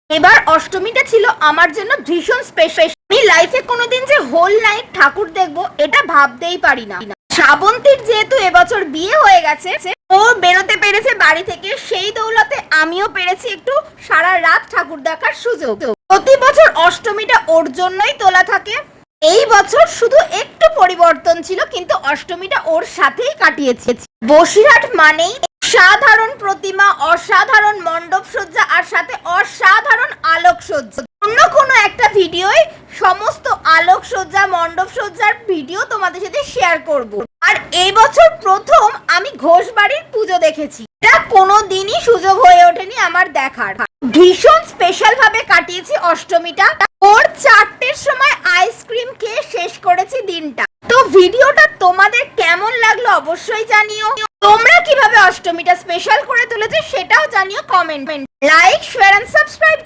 এবার অষ্টমীটা ছিল আমার জন্য ভীষণ স্পেশাল। আমি লাইফে কোনোদিন যে হোল নাইট ঠাকুর দেখবো এটা ভাবতেই পারি না। শ্রাবন্তীর যেহেতু এবছর বিয়ে হয়ে গেছে, ও বেরোতে পেরেছে বাড়ি থেকে, সেই দৌলতে আমিও পেরেছি একটু সারা রাত ঠাকুর দেখার সুযোগ। প্রতি বছর অষ্টমীটা ওর জন্যই তোলা থাকে। এই বছর শুধু একটু পরিবর্তন ছিল, কিন্তু অষ্টমীটা ওর সাথেই কাটিয়েছে। বসিরহাট মানেই সাধারণ প্রতিমা, অসাধারণ মণ্ডপ সজ্জা আর সাথে অসাধারণ আলোকসজ্জা। অন্য কোনো একটা ভিডিওয় সমস্ত আলোকসজ্জা মণ্ডপ সজ্জার ভিডিও তোমাদের সাথে শেয়ার করব। আর এই বছর প্রথম আমি ঘোষবাড়ির পুজো দেখেছি, এটা কোনোদিনই সুযোগ হয়ে ওঠেনি আমার দেখার। ভীষণ স্পেশাল ভাবে কাটিয়েছি অষ্টমীটা। ওর 4টের সময় আইসক্রিম খেয়ে শেষ করেছি দিনটা। তো ভিডিওটা তোমাদের কেমন লাগলো অবশ্যই জানিও। তোমরা কিভাবে অষ্টমীটা স্পেশাল করে তুলেছো সেটাও জানিও comment. Like, share and subscribe.